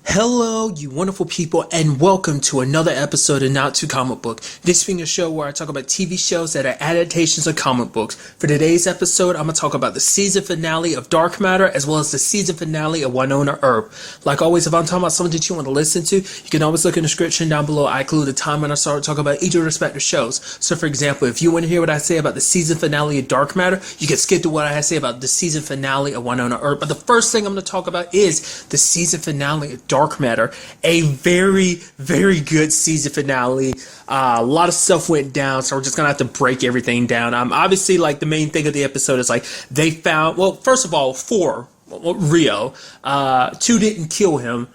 Hello, you wonderful people, and welcome to another episode of Not Too Comic Book. This being a show where I talk about TV shows that are adaptations of comic books. For today's episode, I'm going to talk about the season finale of Dark Matter, as well as the season finale of Wynonna Earp. Like always, if I'm talking about something that you want to listen to, you can always look in the description down below. I include the time when I start talking about each of the respective shows. So for example, if you want to hear what I say about the season finale of Dark Matter, you can skip to what I have to say about the season finale of Wynonna Earp. But the first thing I'm going to talk about is the season finale of Dark Matter. A very, very good season finale. A lot of stuff went down, so we're just gonna have to break everything down. Obviously, like, the main thing of the episode is, like, they found, well, first of all, Rio, two didn't kill him.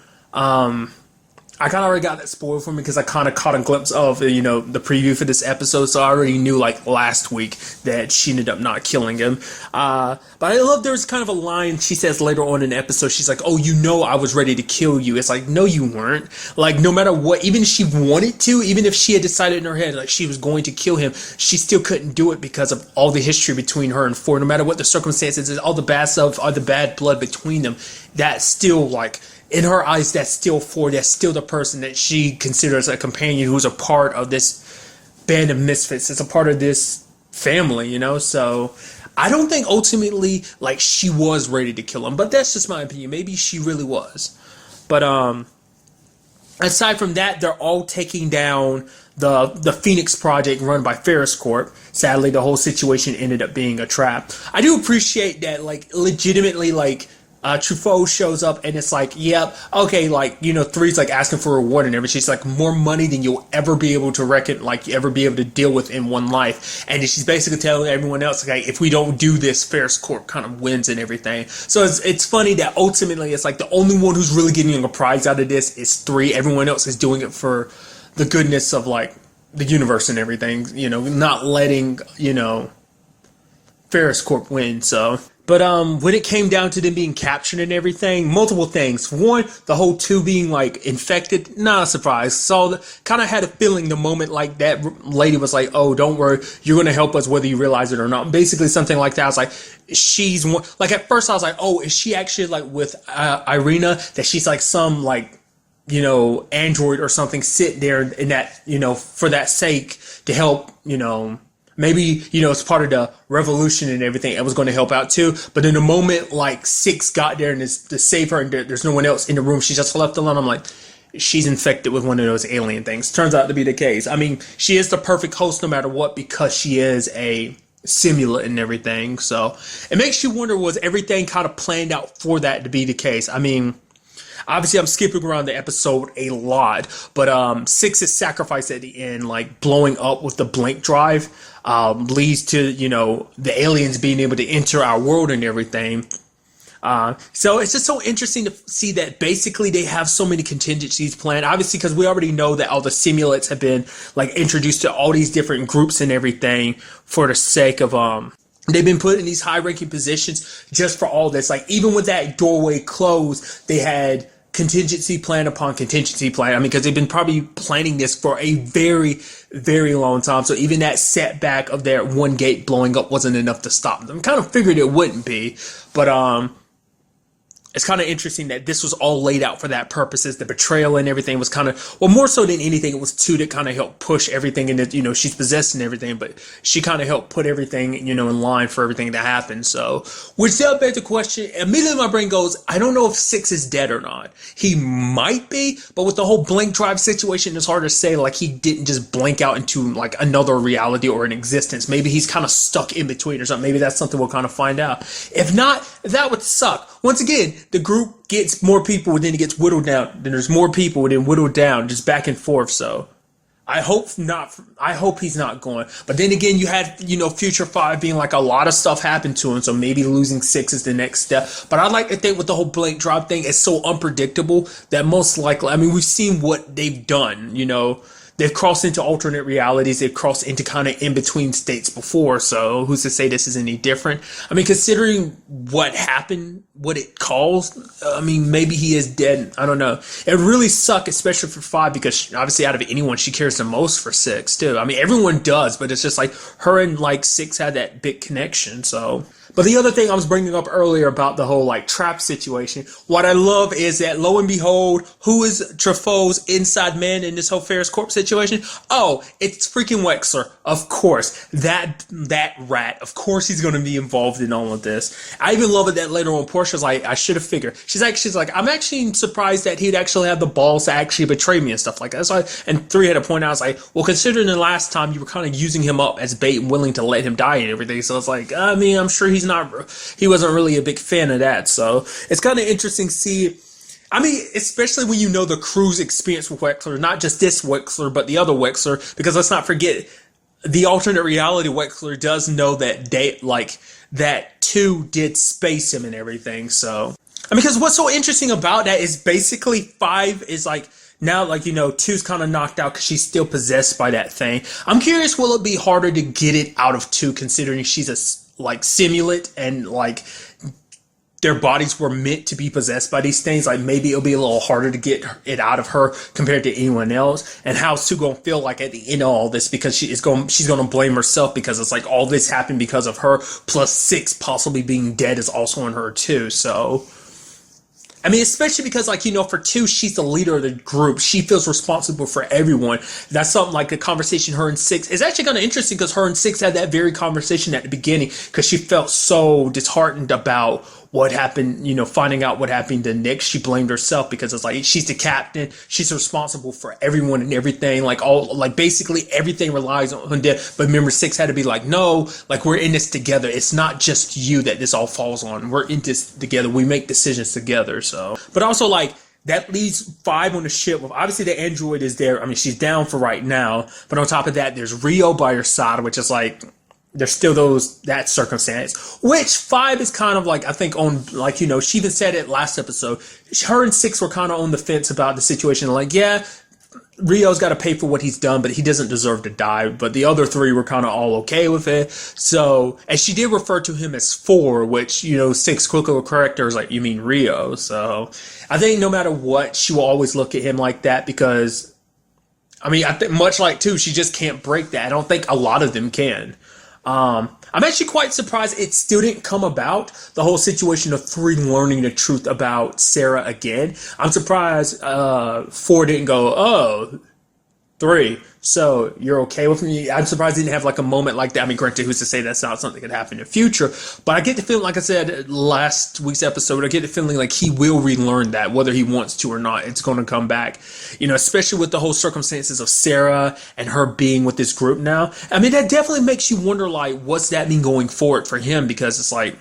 I kind of already got that spoiled for me because I kind of caught a glimpse of, the preview for this episode, so I already knew, like, last week that she ended up not killing him. But I love there's kind of a line she says later on in the episode. She's like, oh, I was ready to kill you. It's like, no, you weren't. Like, no matter what, even if she wanted to, even if she had decided in her head, like, she was going to kill him, she still couldn't do it because of all the history between her and Ford. No matter what the circumstances, all the bad stuff, all the bad blood between them, that's still, like, in her eyes, that's still Ford. That's still the person that she considers a companion who's a part of this band of misfits. It's a part of this family, So I don't think ultimately, like, she was ready to kill him. But that's just my opinion. Maybe she really was. But aside from that, they're all taking down the Phoenix Project run by Ferris Corp. Sadly, the whole situation ended up being a trap. I do appreciate that, like, legitimately, like, Truffaut shows up and it's like, yep, okay, like, Three's like asking for a reward and everything. She's like, more money than you'll ever be able to ever be able to deal with in one life. And she's basically telling everyone else, like, if we don't do this, Ferris Corp kind of wins and everything. So it's funny that ultimately it's like the only one who's really getting a prize out of this is Three. Everyone else is doing it for the goodness of, like, the universe and everything, not letting, Ferris Corp win, so. But when it came down to them being captured and everything, multiple things. One, the whole two being, like, infected, not a surprise. So kind of had a feeling the moment, like, that lady was like, oh, don't worry, you're going to help us whether you realize it or not. Basically something like that. I was like, she's one. Like, at first I was like, oh, is she actually, like, with Irina, that she's like some, like, android or something sit there in that, for that sake to help, maybe, it's part of the revolution and everything. It was going to help out too. But in the moment, like, Six got there and to save her and there's no one else in the room, she's just left alone. I'm like, she's infected with one of those alien things. Turns out to be the case. I mean, she is the perfect host no matter what because she is a simulant and everything. So it makes you wonder, was everything kind of planned out for that to be the case? I mean, obviously, I'm skipping around the episode a lot, but Six's sacrifice at the end, like blowing up with the blink drive, leads to, the aliens being able to enter our world and everything. So it's just so interesting to see that basically they have so many contingencies planned. Obviously, because we already know that all the simulants have been, like, introduced to all these different groups and everything for the sake of they've been put in these high-ranking positions just for all this. Like, even with that doorway closed, they had contingency plan upon contingency plan. I mean, because they've been probably planning this for a very, very long time. So even that setback of their one gate blowing up wasn't enough to stop them. Kind of figured it wouldn't be, but it's kind of interesting that this was all laid out for that purposes. The betrayal and everything was kind of, well, more so than anything, it was two that kind of helped push everything into, she's possessed and everything, but she kind of helped put everything, in line for everything to happen. So, which does beg the question, immediately my brain goes, I don't know if Six is dead or not. He might be, but with the whole blink drive situation, it's hard to say, like, he didn't just blink out into, like, another reality or an existence. Maybe he's kind of stuck in between or something. Maybe that's something we'll kind of find out. If not, that would suck. Once again, the group gets more people, then it gets whittled down. Then there's more people, then whittled down, just back and forth. So I hope not. I hope he's not going. But then again, you had, Future 5 being like a lot of stuff happened to him. So maybe losing Six is the next step. But I like to think with the whole blink drop thing, it's so unpredictable that most likely, I mean, we've seen what they've done, They've crossed into alternate realities. They've crossed into kind of in-between states before. So who's to say this is any different? I mean, considering what happened, what it caused, I mean, maybe he is dead. I don't know. It really sucked, especially for 5, because obviously out of anyone, she cares the most for 6, too. I mean, everyone does, but it's just like her and, like, 6 had that big connection. So But the other thing I was bringing up earlier about the whole like trap situation, what I love is that lo and behold, who is Truffaut's inside man in this whole Ferris Corp situation? Oh, it's freaking Wexler. Of course. That rat. Of course he's going to be involved in all of this. I even love it that later on Portia's like, I should have figured. She's like, I'm actually surprised that he'd actually have the balls to actually betray me and stuff like that. So and 3 had a point out, I was like, well, considering the last time you were kind of using him up as bait and willing to let him die and everything. So it's like, I mean, I'm sure he wasn't really a big fan of that. So it's kind of interesting to see. I mean, especially when you know the crew's experience with Wexler, not just this Wexler, but the other Wexler, because let's not forget the alternate reality Wexler does know that that 2 did space him and everything. So, I mean, because what's so interesting about that is basically 5 is like, now, like, 2's kind of knocked out because she's still possessed by that thing. I'm curious, will it be harder to get it out of 2 considering she's a simulant and like their bodies were meant to be possessed by these things? Like maybe it'll be a little harder to get it out of her compared to anyone else. And how's Sue gonna feel like at the end of all this, because she's gonna blame herself because it's like all this happened because of her, plus 6 possibly being dead is also on her too. So I mean, especially because, like, for 2, she's the leader of the group. She feels responsible for everyone. That's something like the conversation her and 6 is actually kind of interesting because her and 6 had that very conversation at the beginning because she felt so disheartened about what happened, finding out what happened to Nick. She blamed herself because it's like she's the captain. She's responsible for everyone and everything. Like basically everything relies on them. But remember, 6 had to be like, no, like we're in this together. It's not just you that this all falls on. We're in this together. We make decisions together. So, but also like that leaves 5 on the ship. Well, obviously the android is there. I mean, she's down for right now. But on top of that, there's Rio by her side, which is like, there's still that circumstance, which 5 is kind of like, I think on, like, she even said it last episode, her and 6 were kind of on the fence about the situation. Like, yeah, Rio's got to pay for what he's done, but he doesn't deserve to die. But the other 3 were kind of all okay with it. So, and she did refer to him as 4, which, 6 quickly will correct her is like, you mean Rio. So I think no matter what, she will always look at him like that because, I mean, I think much like 2, she just can't break that. I don't think a lot of them can. I'm actually quite surprised it still didn't come about, the whole situation of 3 learning the truth about Sarah again. I'm surprised 4 didn't go, oh, 3, so you're okay with me? I'm surprised he didn't have like a moment like that. I mean, granted, who's to say that's not something that could happen in the future? But I get the feeling, like I said last week's episode, I get the feeling like he will relearn that, whether he wants to or not. It's going to come back, especially with the whole circumstances of Sarah and her being with this group now. I mean, that definitely makes you wonder, like, what's that mean going forward for him? Because it's like,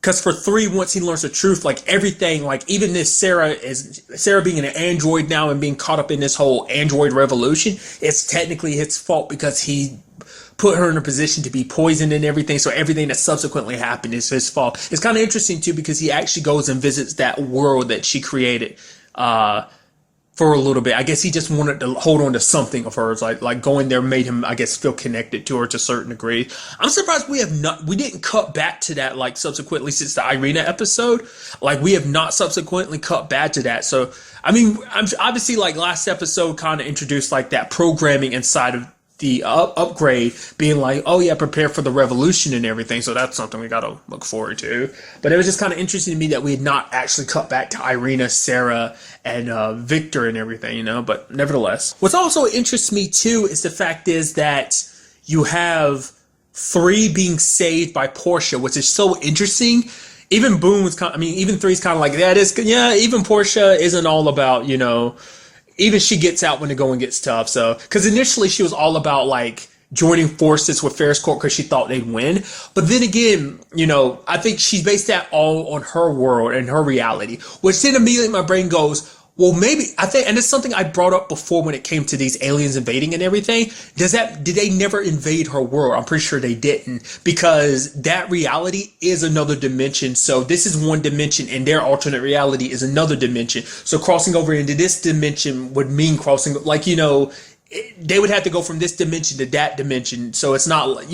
because for 3, once he learns the truth, like everything, like even this Sarah being an android now and being caught up in this whole android revolution, it's technically his fault because he put her in a position to be poisoned and everything. So everything that subsequently happened is his fault. It's kind of interesting too because he actually goes and visits that world that she created for a little bit. I guess he just wanted to hold on to something of hers. Like going there made him, I guess, feel connected to her to a certain degree. I'm surprised we didn't cut back to that, like, subsequently since the Irina episode. Like, we have not subsequently cut back to that. So, I mean, I'm obviously, like, last episode kind of introduced, like, that programming inside of the upgrade being like, oh yeah, prepare for the revolution and everything. So that's something we got to look forward to. But it was just kind of interesting to me that we had not actually cut back to Irina, Sarah, and Victor and everything, But nevertheless, what's also interests me too is the fact is that you have 3 being saved by Portia, which is so interesting. Even Boone's even 3's kind of like, that is, yeah, even Portia isn't all about, even she gets out when the going gets tough. So, because initially she was all about like joining forces with Ferris Corp because she thought they'd win. But then again, I think she based that all on her world and her reality, which then immediately my brain goes, well, maybe I think, and it's something I brought up before when it came to these aliens invading and everything. Did they never invade her world? I'm pretty sure they didn't, because that reality is another dimension. So this is one dimension and their alternate reality is another dimension. So crossing over into this dimension would mean crossing, like, they would have to go from this dimension to that dimension. So it's not,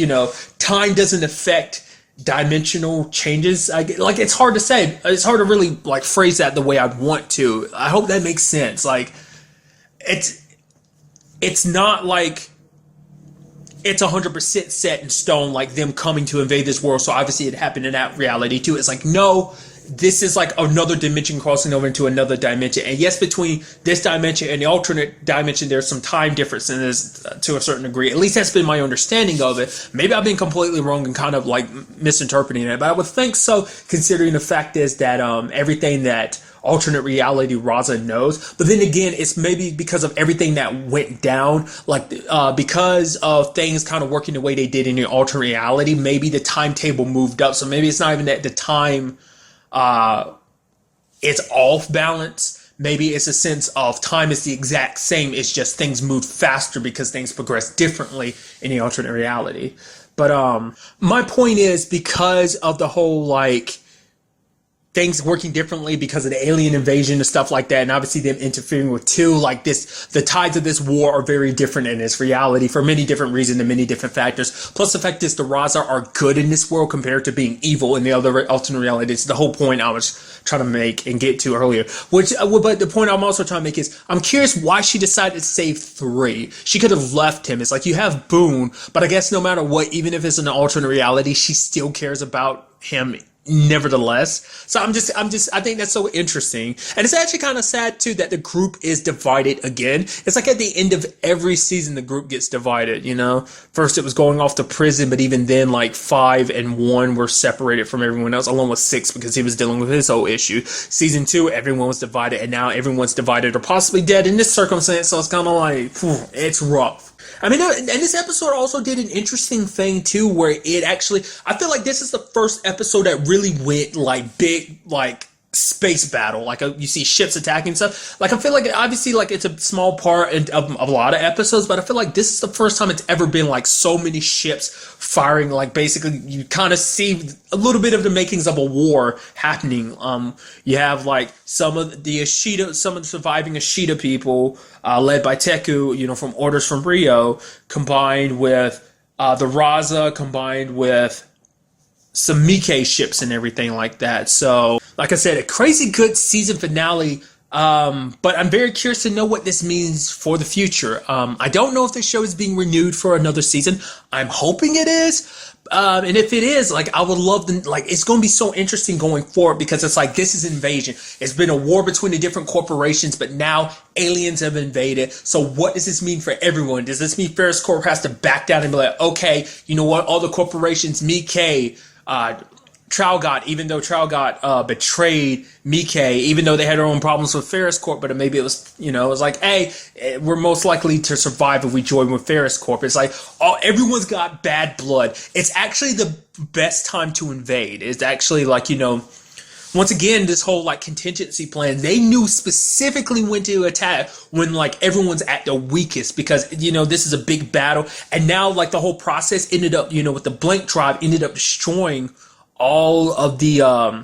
time doesn't affect dimensional changes. Like, it's hard to say. It's hard to really like phrase that the way I'd want to. I hope that makes sense. Like, it's not like it's 100% set in stone, like them coming to invade this world. So obviously it happened in that reality too. It's like, no, this is like another dimension crossing over into another dimension. And yes, between this dimension and the alternate dimension, there's some time differences to a certain degree. At least that's been my understanding of it. Maybe I've been completely wrong and kind of like misinterpreting it, but I would think so, considering the fact is that everything that alternate reality Raza knows. But then again, it's maybe because of everything that went down, like because of things kind of working the way they did in the alternate reality, maybe the timetable moved up. So maybe it's not even that the time it's off balance. Maybe it's a sense of time is the exact same. It's just things moved faster because things progressed differently in the alternate reality. But my point is, because of the whole like things working differently because of the alien invasion and stuff like that, and obviously them interfering with two, like this, the tides of this war are very different in its reality for many different reasons and many different factors. Plus the fact is the Raza are good in this world compared to being evil in the other alternate realities. The whole point I was trying to make and get to earlier, but the point I'm also trying to make is, I'm curious why she decided to save 3. She could have left him. It's like, you have Boone, but I guess no matter what, even if it's an alternate reality, she still cares about him nevertheless. So I think that's so interesting. And it's actually kind of sad too that the group is divided again. It's like at the end of every season the group gets divided, you know. First it was going off to prison, but even then like 5 and 1 were separated from everyone else, along with 6 because he was dealing with his whole issue. Season 2 everyone was divided, and now everyone's divided or possibly dead in this circumstance. So it's kind of like, it's rough. I mean, and this episode also did an interesting thing too, where it actually, I feel like this is the first episode that really went like big, like space battle, like you see ships attacking stuff. Like I feel like obviously like it's a small part of a lot of episodes, but I feel like this is the first time it's ever been like so many ships firing. Like basically you kind of see a little bit of the makings of a war happening. You have like some of the surviving Ashita people, led by Teku, you know, from orders from Rio, combined with the Raza, combined with some Mikkei ships and everything like that. So, like I said, a crazy good season finale. But I'm very curious to know what this means for the future. I don't know if the show is being renewed for another season. I'm hoping it is. And if it is, like, I would love to, like, it's going to be so interesting going forward, because it's like, this is invasion. It's been a war between the different corporations, but now aliens have invaded. So what does this mean for everyone? Does this mean Ferris Corp has to back down and be like, okay, you know what, all the corporations, Mikkei, Traugott, even though Traugott betrayed Mikkei, even though they had their own problems with Ferris Corp, but maybe it was, you know, it was like, hey, we're most likely to survive if we join with Ferris Corp. It's like, oh, everyone's got bad blood. It's actually the best time to invade. It's actually like, you know, once again, this whole like contingency plan, they knew specifically when to attack when like everyone's at their weakest, because, you know, this is a big battle. And now like the whole process ended up, you know, with the Blank Tribe ended up destroying all of the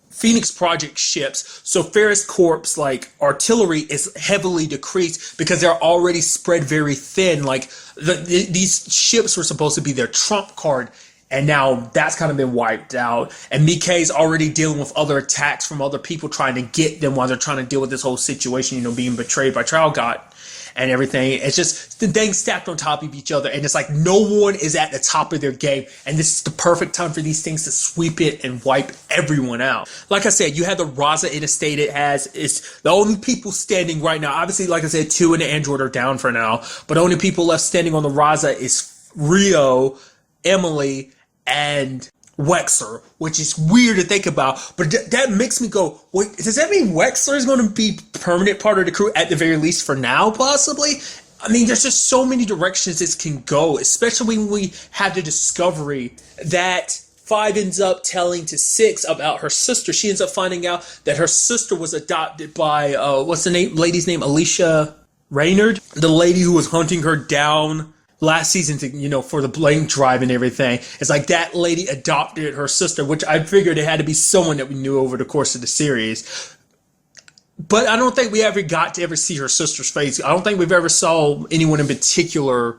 Phoenix Project ships. So Ferris Corp's like artillery is heavily decreased because they're already spread very thin. Like these ships were supposed to be their trump card, and now that's kind of been wiped out. And Mikkei's already dealing with other attacks from other people trying to get them while they're trying to deal with this whole situation, you know, being betrayed by Traugott and everything. It's just the things stacked on top of each other, and it's like no one is at the top of their game, and this is the perfect time for these things to sweep it and wipe everyone out. Like I said, you have the Raza in a state it has. It's the only people standing right now. Obviously, like I said, 2 and the Android are down for now, but the only people left standing on the Raza is Rio, Emily, and Wexler, which is weird to think about, but that makes me go, wait, does that mean Wexler is going to be permanent part of the crew at the very least for now, possibly? I mean, there's just so many directions this can go, especially when we have the discovery that 5 ends up telling to 6 about her sister. She ends up finding out that her sister was adopted by, what's the lady's name? Alicia Reynard, the lady who was hunting her down last season to, you know, for the Blank Drive and everything. It's like that lady adopted her sister, which I figured it had to be someone that we knew over the course of the series. But I don't think we ever got to ever see her sister's face. I don't think we've ever saw anyone in particular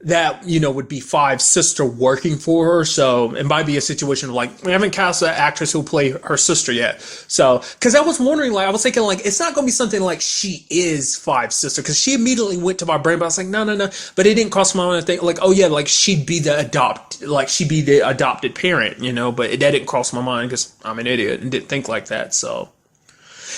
that, you know, would be Five's sister working for her. So it might be a situation of like, we haven't cast an actress who'll play her sister yet. So, cause I was wondering, like, I was thinking like, it's not going to be something like she is Five's sister. Cause she immediately went to my brain, but I was like, no. But it didn't cross my mind to think like, oh yeah, like she'd be the adopted parent, you know, but that didn't cross my mind because I'm an idiot and didn't think like that. So.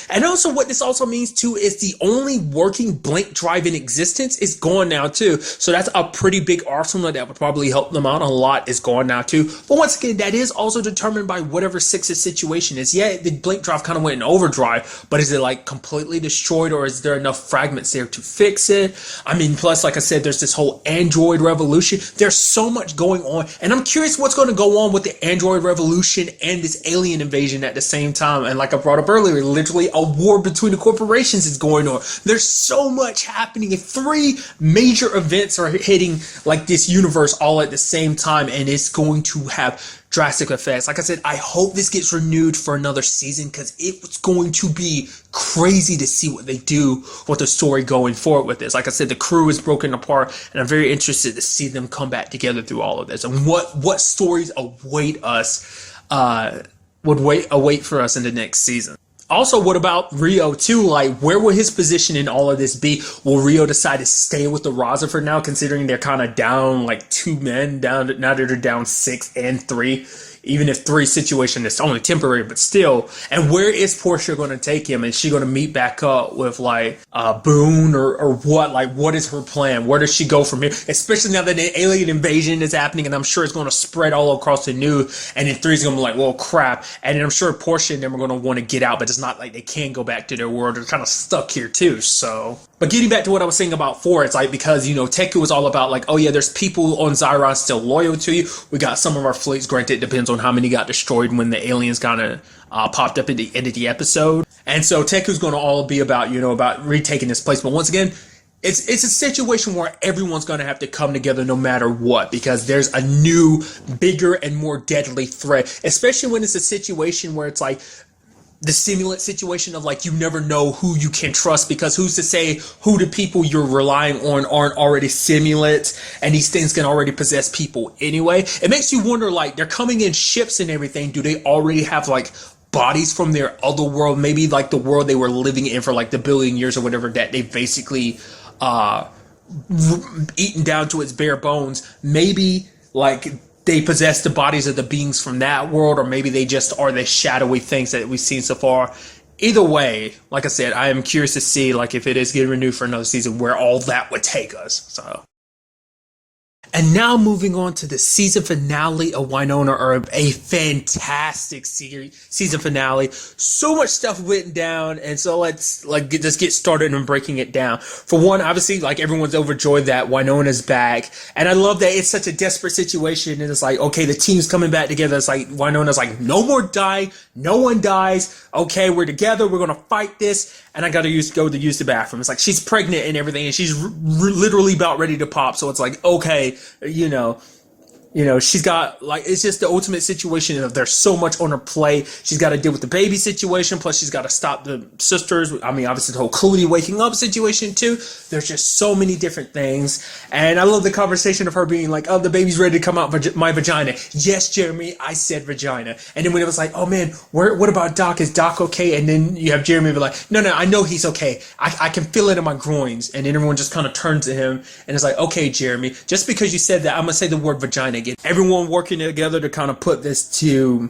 And also what this also means too is the only working blink drive in existence is gone now too. So that's a pretty big arsenal that would probably help them out a lot is gone now too. But once again, that is also determined by whatever Six's situation is. Yeah, the blink drive kind of went in overdrive, but is it like completely destroyed or is there enough fragments there to fix it? I mean, plus, like I said, there's this whole android revolution. There's so much going on. And I'm curious what's going to go on with the android revolution and this alien invasion at the same time. And like I brought up earlier, literally a war between the corporations is going on. There's so much happening. And 3 major events are hitting like this universe all at the same time, and it's going to have drastic effects. Like I said, I hope this gets renewed for another season because it's going to be crazy to see what they do with the story going forward with this. Like I said, the crew is broken apart, and I'm very interested to see them come back together through all of this and what stories await us, await for us in the next season. Also, what about Rio too? Like, where will his position in all of this be? Will Rio decide to stay with the Raza for now, considering they're kind of down like 2 men down? Now that they're down 6 and 3. Even if 3 situation is only temporary, but still. And where is Portia going to take him? Is she going to meet back up with like Boone or what? Like, what is her plan? Where does she go from here? Especially now that the alien invasion is happening, and I'm sure it's going to spread all across the news. And then 3 is going to be like, well, crap. And then I'm sure Portia and them are going to want to get out, but it's not like they can go back to their world. They're kind of stuck here too. So. But getting back to what I was saying about 4, it's like because, you know, Teku was all about like, oh yeah, there's people on Zyron still loyal to you. We got some of our fleets, granted, it depends on how many got destroyed when the aliens kind of popped up at the end of the episode. And so Teku's going to all be about, you know, about retaking this place. But once again, it's a situation where everyone's going to have to come together no matter what, because there's a new, bigger and more deadly threat, especially when it's a situation where it's like, the simulant situation of like you never know who you can trust, because who's to say who the people you're relying on aren't already simulants, and these things can already possess people anyway. It makes you wonder, like, they're coming in ships and everything. Do they already have like bodies from their other world, maybe like the world they were living in for like the billion years or whatever, that they basically eaten down to its bare bones? Maybe like they possess the bodies of the beings from that world, or maybe they just are the shadowy things that we've seen so far. Either way, like I said, I am curious to see, like, if it is getting renewed for another season, where all that would take us. So. And now moving on to the season finale of Wynonna Earp, a fantastic season finale. So much stuff went down, and so let's just get started and breaking it down. For one, obviously, like, everyone's overjoyed that Wynonna's back, and I love that it's such a desperate situation, and it's like, okay, the team's coming back together. It's like Wynonna's like, no more dying, no one dies. Okay, we're together, we're gonna fight this, and I gotta go to use the bathroom. It's like she's pregnant and everything, and she's literally about ready to pop. So it's like, okay. You know, she's got, like, it's just the ultimate situation of there's so much on her plate. She's got to deal with the baby situation, plus she's got to stop the sisters. I mean, obviously the whole Clooney waking up situation too. There's just so many different things. And I love the conversation of her being like, oh, the baby's ready to come out my vagina. Yes, Jeremy, I said vagina. And then when it was like, oh man, what about Doc? Is Doc okay? And then you have Jeremy be like, no, I know he's okay. I can feel it in my groins. And then everyone just kind of turns to him and it's like, okay, Jeremy, just because you said that, I'm going to say the word vagina again. Everyone working together to kind of put this to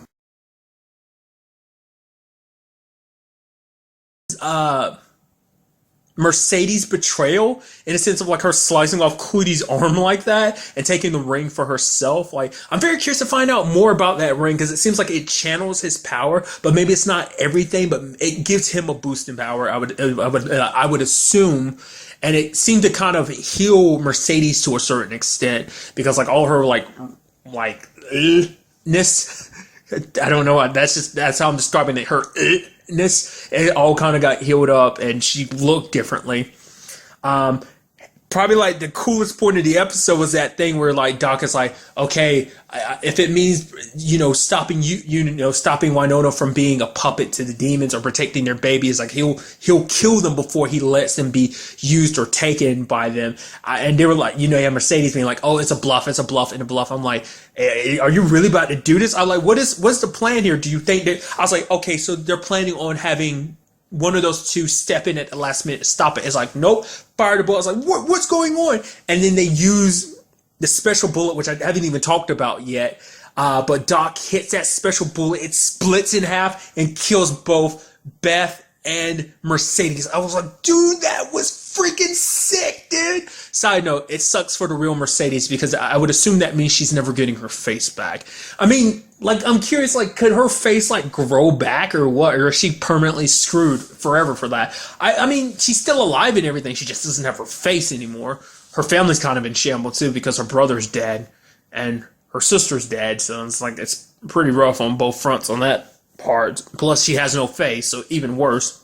Mercedes' betrayal, in a sense of like her slicing off Clooney's arm like that and taking the ring for herself. Like, I'm very curious to find out more about that ring, because it seems like it channels his power, but maybe it's not everything, but it gives him a boost in power. I would assume. And it seemed to kind of heal Mercedes to a certain extent, because like all her ness, I don't know, that's how I'm describing it, her ness, it all kind of got healed up and she looked differently. probably like the coolest point of the episode was that thing where like Doc is like, okay, if it means stopping stopping Wynonna from being a puppet to the demons or protecting their baby, is like he'll kill them before he lets them be used or taken by them. And they were like, you have Mercedes being like, oh, it's a bluff, and a bluff. I'm like, are you really about to do this? I'm like, what's the plan here? Do you think that? I was like, okay, so they're planning on having one of those two step in at the last minute to stop it. It's like, nope, fire the bullet. I was like, what's going on? And then they use the special bullet, which I haven't even talked about yet. But Doc hits that special bullet. It splits in half and kills both Beth and Mercedes. I was like, dude, that was freaking sick, dude. Side note, it sucks for the real Mercedes because I would assume that means she's never getting her face back. I mean, like, I'm curious, like, could her face, like, grow back or what? Or is she permanently screwed forever for that? I mean, she's still alive and everything. She just doesn't have her face anymore. Her family's kind of in shambles, too, because her brother's dead and her sister's dead. So it's like, it's pretty rough on both fronts on that part. Plus, she has no face, so even worse.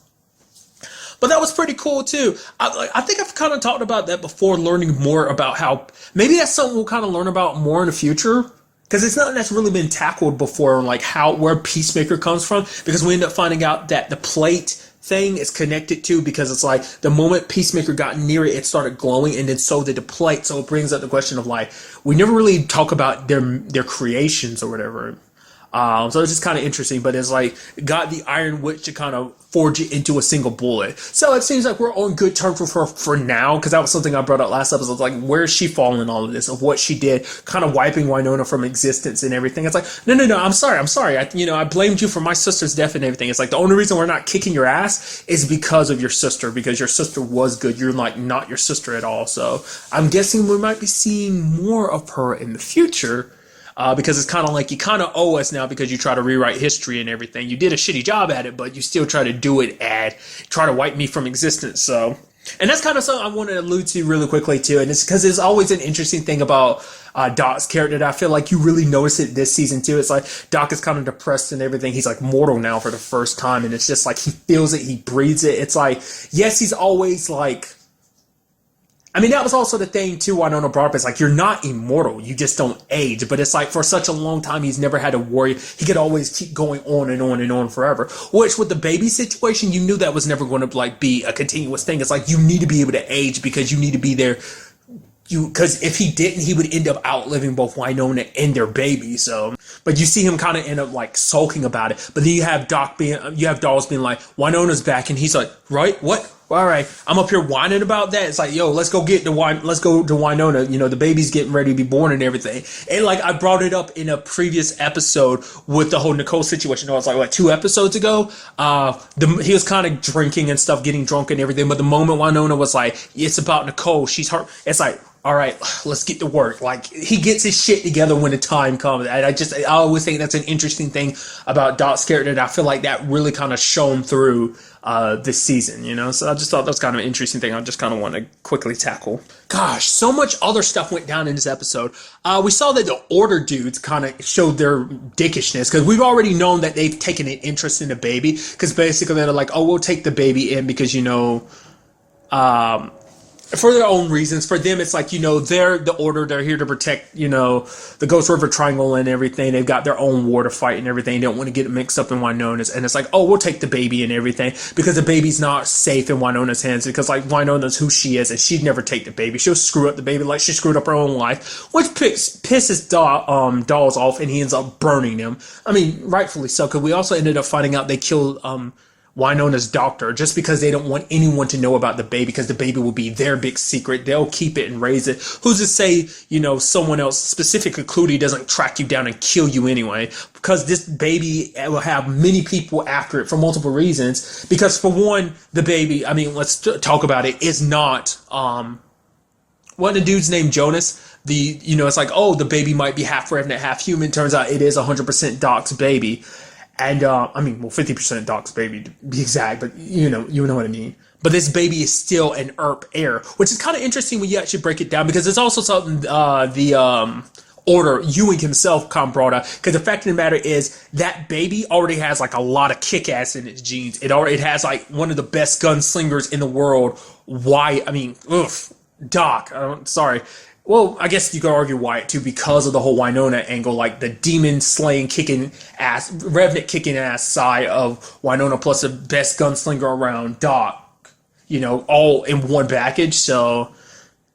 But that was pretty cool, too. I think I've kind of talked about that before, learning more about how... Maybe that's something we'll kind of learn about more in the future. Because it's nothing that's really been tackled before, like where Peacemaker comes from. Because we end up finding out that the plate thing is connected to, because it's like the moment Peacemaker got near it, it started glowing, and then so did the plate. So it brings up the question of like, we never really talk about their creations or whatever. So it's just kind of interesting, but it's like got the Iron Witch to kind of forge it into a single bullet. So it seems like we're on good terms with her for now, because that was something I brought up last episode. Like, where is she falling in all of this, of what she did, kind of wiping Wynonna from existence and everything. It's like, no, I'm sorry. I blamed you for my sister's death and everything. It's like the only reason we're not kicking your ass is because of your sister, because your sister was good. You're like not your sister at all. So I'm guessing we might be seeing more of her in the future. Because it's kind of like you kind of owe us now because you try to rewrite history and everything. You did a shitty job at it, but you still try to do it and try to wipe me from existence. So, and that's kind of something I want to allude to really quickly too. And it's because it's always an interesting thing about Doc's character that I feel like you really notice it this season too. It's like Doc is kind of depressed and everything. He's like mortal now for the first time, and it's just like he feels it, he breathes it. It's like, yes, he's always like... I mean, that was also the thing, too, Wynonna brought up. It's like, you're not immortal. You just don't age. But it's like, for such a long time, he's never had to worry. He could always keep going on and on and on forever. Which, with the baby situation, you knew that was never going to, like, be a continuous thing. It's like, you need to be able to age because you need to be there. Because if he didn't, he would end up outliving both Wynonna and their baby. So, but you see him kind of end up, like, sulking about it. But then you have Dolls being like, Wynonna's back. And he's like, right? What? All right, I'm up here whining about that. It's like, yo, let's go to Wynonna. The baby's getting ready to be born and everything. And like I brought it up in a previous episode with the whole Nicole situation. I was like, 2 episodes ago? He was kind of drinking and stuff, getting drunk and everything. But the moment Wynonna was like, it's about Nicole, she's hurt. It's like, all right, let's get to work. Like, he gets his shit together when the time comes. And I always think that's an interesting thing about Doc's character. And I feel like that really kind of shone through this season, So I just thought that was kind of an interesting thing I just kind of want to quickly tackle. Gosh, so much other stuff went down in this episode. We saw that the Order dudes kind of showed their dickishness, because we've already known that they've taken an interest in the baby, because basically they're like, oh, we'll take the baby in because, for their own reasons. For them, it's like, they're the Order. They're here to protect, the Ghost River Triangle and everything. They've got their own war to fight and everything. They don't want to get mixed up in Wynonna's. And it's like, oh, we'll take the baby and everything because the baby's not safe in Wynonna's hands, because, like, Wynonna's who she is, and she'd never take the baby. She'll screw up the baby like she screwed up her own life, which pisses Dolls off, and he ends up burning them. I mean, rightfully so, because we also ended up finding out they killed Wynonna's doctor, just because they don't want anyone to know about the baby, because the baby will be their big secret. They'll keep it and raise it. Who's to say, someone else, specifically Clooney, doesn't track you down and kill you anyway? Because this baby will have many people after it for multiple reasons. Because for one, the baby, I mean, let's talk about it, is not, what the dude's name, Jonas? It's like, oh, the baby might be half revenant, half human. Turns out it is 100% Doc's baby. And, 50% Doc's baby to be exact, but you know what I mean. But this baby is still an Earp heir, which is kind of interesting when you actually break it down, because it's also something, the Order, Ewing himself kind of brought up, because the fact of the matter is that baby already has like a lot of kick-ass in its genes. It has like one of the best gunslingers in the world. Doc. Sorry. Well, I guess you could argue Wyatt too because of the whole Wynonna angle, like the demon slaying, kicking ass, Revenant kicking ass side of Wynonna, plus the best gunslinger around, Doc. All in one package. So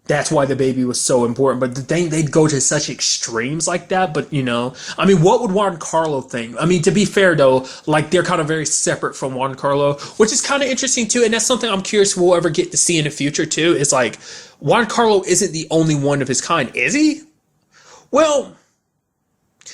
that's why the baby was so important. But the thing, they'd go to such extremes like that. But, I mean, what would Juan Carlo think? I mean, to be fair, though, like, they're kind of very separate from Juan Carlo, which is kind of interesting, too. And that's something I'm curious we'll ever get to see in the future, too. Is like, Juan Carlo isn't the only one of his kind, is he? Well,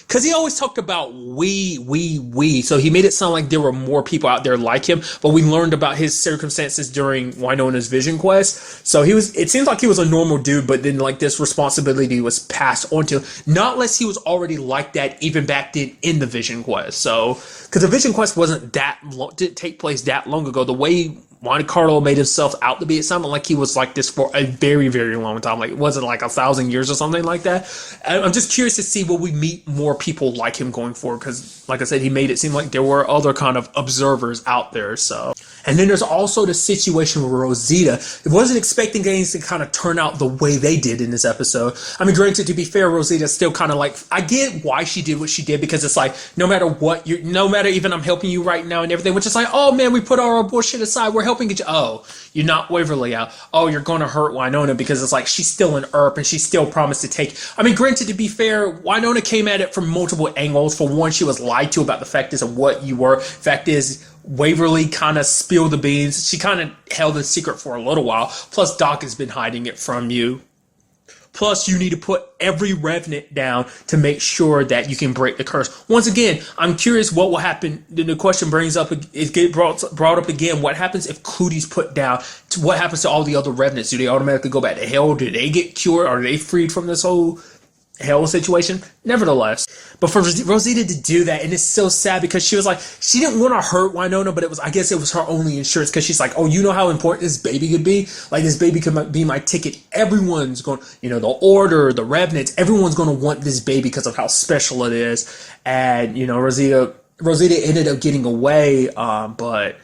because he always talked about we. So he made it sound like there were more people out there like him. But we learned about his circumstances during Wynonna's Vision Quest. So it seems like he was a normal dude, but then like this responsibility was passed on to him. Not unless he was already like that even back then in the Vision Quest. So, because the Vision Quest didn't take place that long ago. The way Juan Carlo made himself out to be, it sounded like he was like this for a very, very long time. Like, it wasn't like 1,000 years or something like that. I'm just curious to see will we meet more people like him going forward, because like I said, he made it seem like there were other kind of observers out there. So, and then there's also the situation with Rosita. I wasn't expecting things to kind of turn out the way they did in this episode. I mean, granted, to be fair, Rosita's still kind of like, I get why she did what she did, because it's like, no matter even I'm helping you right now and everything, which is like, oh man, we put our bullshit aside, we're helping each other. Oh, you're not Waverly out. Oh, you're going to hurt Wynonna, because it's like she's still an Earp and she still promised to take. I mean, granted, to be fair, Wynonna came at it from multiple angles. For one, she was lied to about the fact is of what you were. Fact is, Waverly kind of spilled the beans. She kind of held the secret for a little while. Plus, Doc has been hiding it from you. Plus, you need to put every Revenant down to make sure that you can break the curse. Once again, I'm curious what will happen. The question brings up, brought up again. What happens if Clutie's put down? What happens to all the other Revenants? Do they automatically go back to hell? Do they get cured? Are they freed from this whole hell situation? Nevertheless, but for Rosita to do that, and it's so sad because she was like, she didn't want to hurt Wynonna, but I guess it was her only insurance, because she's like, oh, you know how important this baby could be? Like, this baby could be my ticket. Everyone's going, the Order, the Revenants, everyone's going to want this baby because of how special it is. And, Rosita ended up getting away, but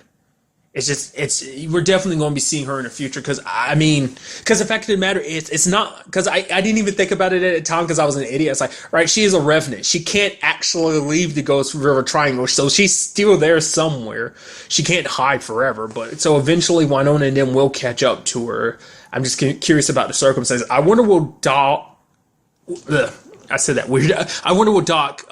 we're definitely going to be seeing her in the future, because the fact of the matter is, it's not, because I didn't even think about it at the time because I was an idiot. It's like, right, she is a Revenant. She can't actually leave the Ghost River Triangle, so she's still there somewhere. She can't hide forever, but so eventually Wynonna and them will catch up to her. I'm just curious about the circumstances. I wonder will Doc, I said that weird. I wonder will Doc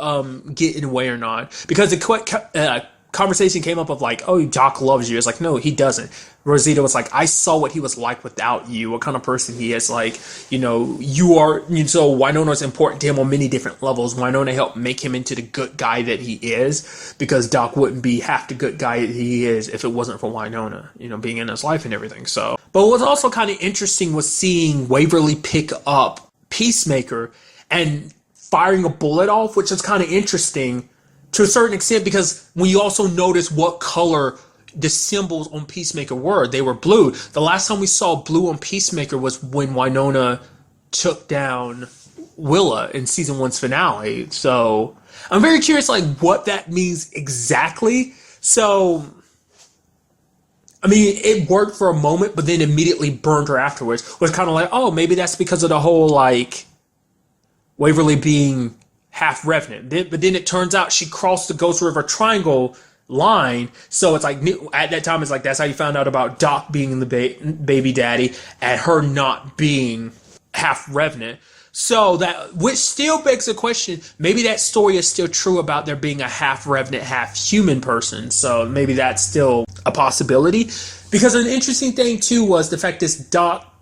get in the way or not, because the conversation came up of like, oh, Doc loves you. It's like, no, he doesn't. Rosita was like, I saw what he was like without you, what kind of person he is. Like, you are, so Wynonna's important to him on many different levels. Wynonna helped make him into the good guy that he is, because Doc wouldn't be half the good guy that he is if it wasn't for Wynonna, being in his life and everything. So, but what was also kind of interesting was seeing Waverly pick up Peacemaker and firing a bullet off, which is kind of interesting to a certain extent, because when you also notice what color the symbols on Peacemaker were, they were blue. The last time we saw blue on Peacemaker was when Wynonna took down Willa in season 1's finale. So I'm very curious, like, what that means exactly. So, I mean, it worked for a moment, but then immediately burned her afterwards. It was kind of like, oh, maybe that's because of the whole, like, Waverly being half Revenant. But then it turns out she crossed the Ghost River Triangle line. So it's like, at that time, it's like, that's how you found out about Doc being the baby daddy and her not being half Revenant. So that, which still begs the question, maybe that story is still true about there being a half Revenant, half human person. So maybe that's still a possibility. Because an interesting thing too was the fact that Doc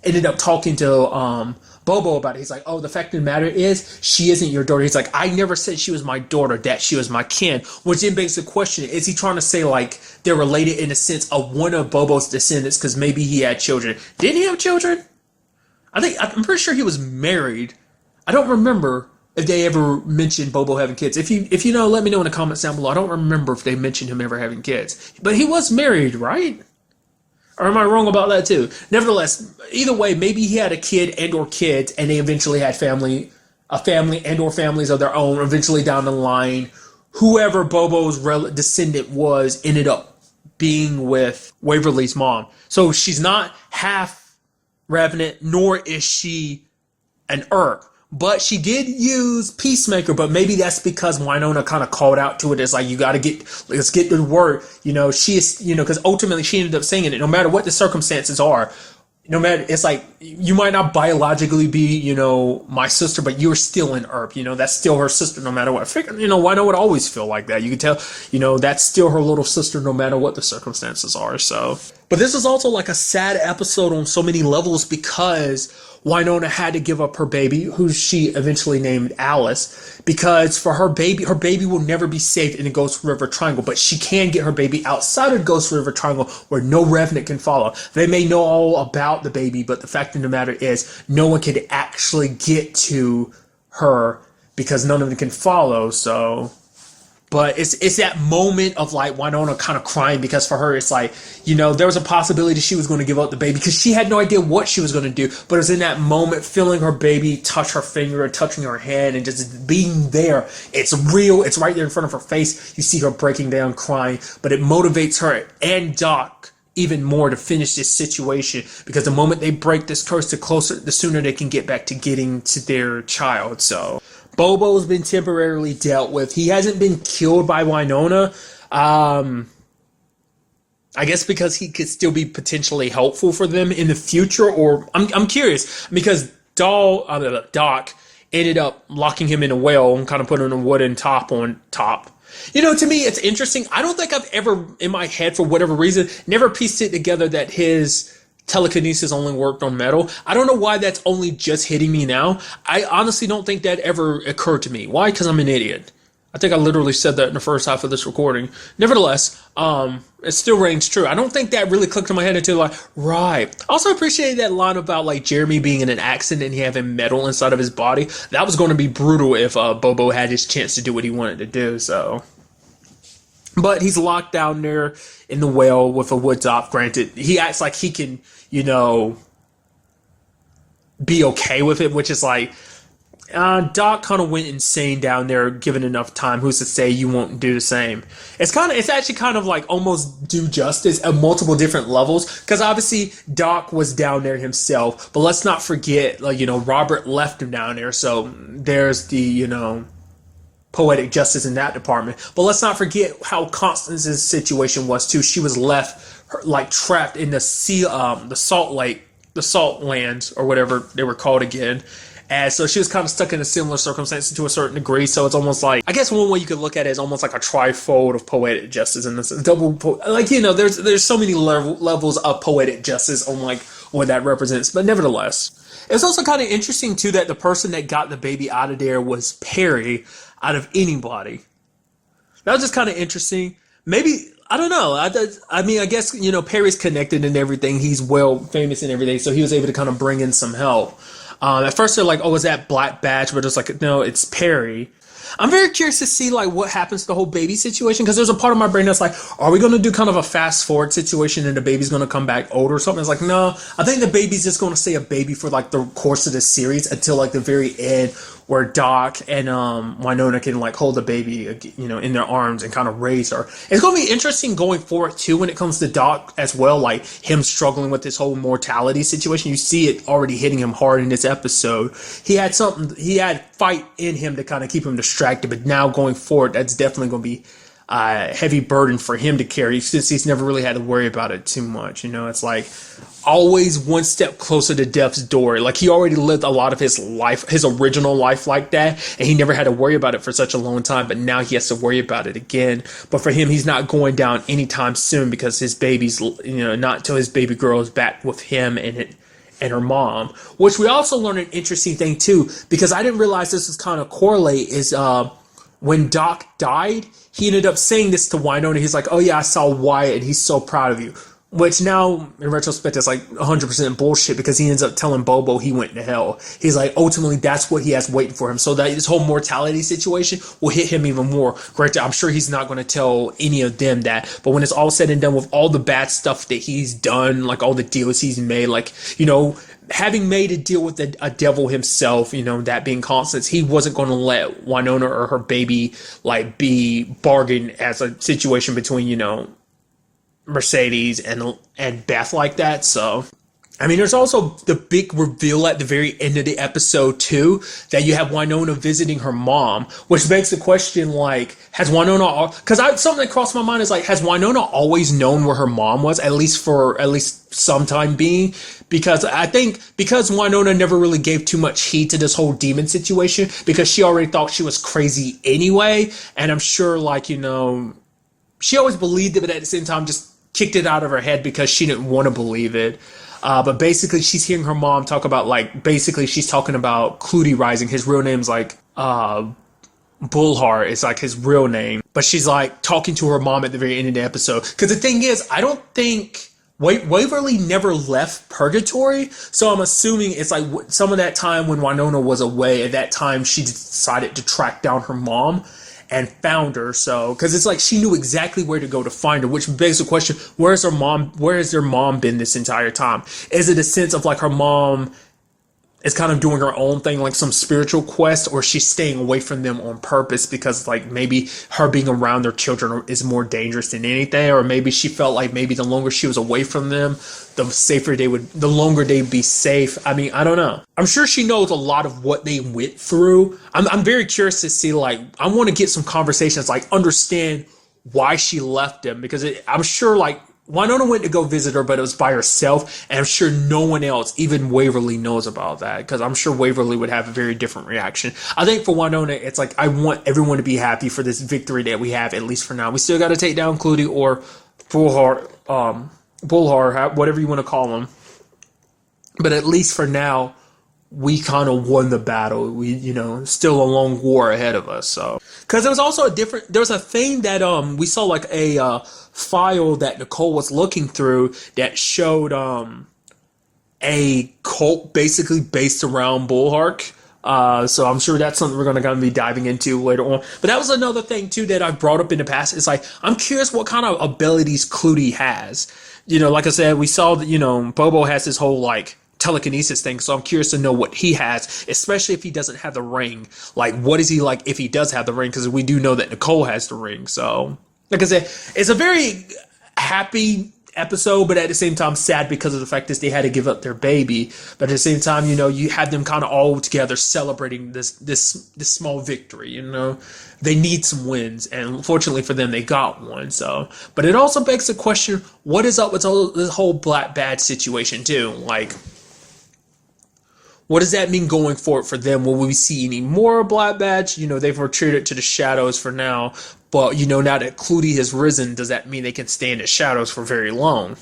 ended up talking to Bobo about it. He's like, oh, the fact of the matter is, she isn't your daughter. He's like, I never said she was my daughter, that she was my kin. Which then begs the question, is he trying to say, like, they're related in the sense of one of Bobo's descendants, because maybe he had children. Didn't he have children? I'm pretty sure he was married. I don't remember if they ever mentioned Bobo having kids. If you know, let me know in the comments down below. I don't remember if they mentioned him ever having kids. But he was married, right? Or am I wrong about that too? Nevertheless, either way, maybe he had a kid and or kids, and they eventually had a family and or families of their own. Eventually down the line, whoever Bobo's descendant was ended up being with Waverly's mom. So she's not half Revenant, nor is she an Earp. But she did use Peacemaker, but maybe that's because Wynonna kind of called out to it. It's like, let's get to the word. She is, because ultimately she ended up saying it. No matter what the circumstances are, no matter, it's like, you might not biologically be, my sister, but you're still an Earp. That's still her sister no matter what. I figured, Wynonna would always feel like that. You can tell, that's still her little sister no matter what the circumstances are. So, but this is also like a sad episode on so many levels because Wynonna had to give up her baby, who she eventually named Alice, because for her baby will never be safe in the Ghost River Triangle, but she can get her baby outside of the Ghost River Triangle where no Revenant can follow. They may know all about the baby, but the fact of the matter is no one can actually get to her because none of them can follow, so... But it's that moment of like Wynonna kind of crying because for her it's like, there was a possibility she was going to give up the baby because she had no idea what she was going to do. But it was in that moment feeling her baby touch her finger, touching her hand, and just being there. It's real. It's right there in front of her face. You see her breaking down, crying. But it motivates her and Doc even more to finish this situation because the moment they break this curse, the sooner they can get back to getting to their child. So... Bobo's been temporarily dealt with. He hasn't been killed by Wynonna. I guess because he could still be potentially helpful for them in the future. Or I'm curious because Doc ended up locking him in a well and kind of putting a wooden top on top. To me, it's interesting. I don't think I've ever, in my head, for whatever reason, never pieced it together that his telekinesis only worked on metal. I don't know why that's only just hitting me now. I honestly don't think that ever occurred to me. Why? Because I'm an idiot. I think I literally said that in the first half of this recording. Nevertheless, it still rings true. I don't think that really clicked in my head until right. I also appreciate that line about Jeremy being in an accident and he having metal inside of his body. That was going to be brutal if Bobo had his chance to do what he wanted to do, so... But he's locked down there in the well with a wood top. Granted, he acts like he can, be okay with it, which is like, Doc kind of went insane down there given enough time. Who's to say you won't do the same? It's actually kind of like almost do justice at multiple different levels. Because obviously Doc was down there himself. But let's not forget, Robert left him down there. So there's the, poetic justice in that department. But let's not forget how Constance's situation was too. She was left trapped in the sea, the salt lands or whatever they were called again. And so she was kind of stuck in a similar circumstance to a certain degree. So it's almost like, I guess one way you could look at it is almost like a trifold of poetic justice in this there's so many levels of poetic justice on what that represents. But nevertheless, it's also kind of interesting too that the person that got the baby out of there was Perry. Out of anybody. That was just kind of interesting. Maybe, I don't know. I mean, I guess, Perry's connected and everything. He's well famous and everything. So he was able to kind of bring in some help. At first they're like, oh, is that Black Badge? But it's like, no, it's Perry. I'm very curious to see what happens to the whole baby situation because there's a part of my brain that's like, are we going to do kind of a fast forward situation and the baby's going to come back older or something? It's like, no, I think the baby's just going to stay a baby for the course of the series until the very end where Doc and Wynonna can hold the baby in their arms and kind of raise her. It's going to be interesting going forward too when it comes to Doc as well, him struggling with this whole mortality situation. You see it already hitting him hard in this episode. He had fight in him to kind of keep him distracted, but now going forward, that's definitely going to be a heavy burden for him to carry since he's never really had to worry about it too much. It's like always one step closer to death's door. He already lived a lot of his life, his original life like that, and he never had to worry about it for such a long time, but now he has to worry about it again. But for him, he's not going down anytime soon because his baby's, not until his baby girl is back with him and her mom. Which we also learned an interesting thing too, because I didn't realize this was kind of correlate, is when Doc died, he ended up saying this to Wynonna. He's like, oh yeah, I saw Wyatt and he's so proud of you. Which now, in retrospect, is 100% bullshit because he ends up telling Bobo he went to hell. He's like, ultimately, that's what he has waiting for him. So that this whole mortality situation will hit him even more. Granted, I'm sure he's not going to tell any of them that. But when it's all said and done with all the bad stuff that he's done, all the deals he's made, having made a deal with a devil himself, that being Constance, he wasn't going to let Wynonna or her baby, be bargained as a situation between, Mercedes and Beth like that. So I mean, there's also the big reveal at the very end of the episode too, that you have Wynonna visiting her mom, which begs the question, like, has Wynonna? Because something that crossed my mind is like, has Wynonna always known where her mom was, at least some time being? Because I think because Wynonna never really gave too much heed to this whole demon situation, because she already thought she was crazy anyway, and I'm sure, like, she always believed it, but at the same time just kicked it out of her head because she didn't want to believe it. But basically, she's hearing her mom talk about, like, basically she's talking about Clootie Rising. His real name's like Bullheart is like his real name. But she's like talking to her mom at the very end of the episode. Because the thing is, I don't think Waverly never left Purgatory. So I'm assuming it's like some of that time when Wynonna was away, at that time she decided to track down her mom and found her. So, because it's like she knew exactly where to go to find her, which begs the question, where has their mom been this entire time? Is it a sense of like her mom is kind of doing her own thing, like some spiritual quest, or she's staying away from them on purpose because, like, maybe her being around their children is more dangerous than anything, or maybe she felt like maybe the longer she was away from them, the longer they'd be safe. I mean, I don't know. I'm sure she knows a lot of what they went through. I'm very curious to see, like, I want to get some conversations, like, understand why she left them, because I'm sure, like, Wynonna went to go visit her, but it was by herself, and I'm sure no one else, even Waverly, knows about that, because I'm sure Waverly would have a very different reaction. I think for Wynonna, it's like, I want everyone to be happy for this victory that we have, at least for now. We still got to take down Clootie or Bullheart, whatever you want to call him. But at least for now, we kind of won the battle. We, still a long war ahead of us. So, because there was also there was a thing that we saw, like a file that Nicole was looking through that showed a cult basically based around Bullheart. So I'm sure that's something we're going to be diving into later on. But that was another thing too that I've brought up in the past. It's like, I'm curious what kind of abilities Clootie has. Like I said, we saw that, Bobo has his whole, like, telekinesis thing, so I'm curious to know what he has, especially if he doesn't have the ring. Like, what is he like if he does have the ring? Because we do know that Nicole has the ring. So, like I said, it's a very happy episode, but at the same time sad because of the fact that they had to give up their baby. But at the same time, you had them kind of all together celebrating this small victory. They need some wins, and fortunately for them, they got one. So, but it also begs the question: what is up with this whole Black Badge situation too? Like, what does that mean going forward for them? Will we see any more Black Badge? They've retreated to the shadows for now. But, now that Clootie has risen, does that mean they can stay in the shadows for very long?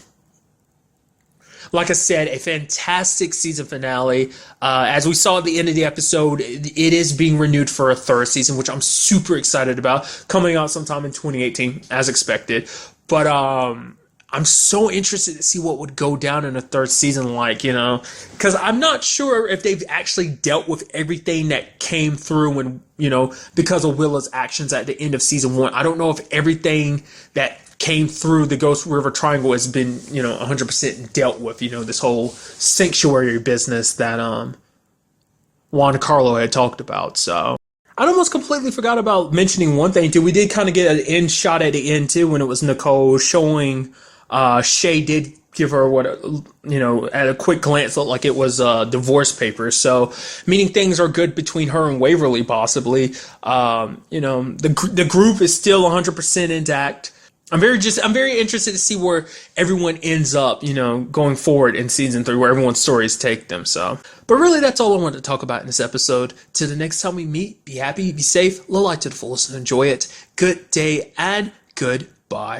Like I said, a fantastic season finale. As we saw at the end of the episode, it is being renewed for a third season, which I'm super excited about. Coming out sometime in 2018, as expected. But, I'm so interested to see what would go down in a third season, because I'm not sure if they've actually dealt with everything that came through when, because of Willa's actions at the end of season 1. I don't know if everything that came through the Ghost River Triangle has been, 100% dealt with, this whole sanctuary business that Juan Carlo had talked about. So I almost completely forgot about mentioning one thing too. We did kind of get an end shot at the end too when it was Nicole showing Shay did give her what, at a quick glance looked like it was divorce papers. So, meaning things are good between her and Waverly, possibly. The group is still 100% intact. I'm very interested to see where everyone ends up, going forward in season 3, where everyone's stories take them. So, but really, that's all I wanted to talk about in this episode. Till the next time we meet, be happy, be safe, live life to the fullest, and enjoy it. Good day and goodbye.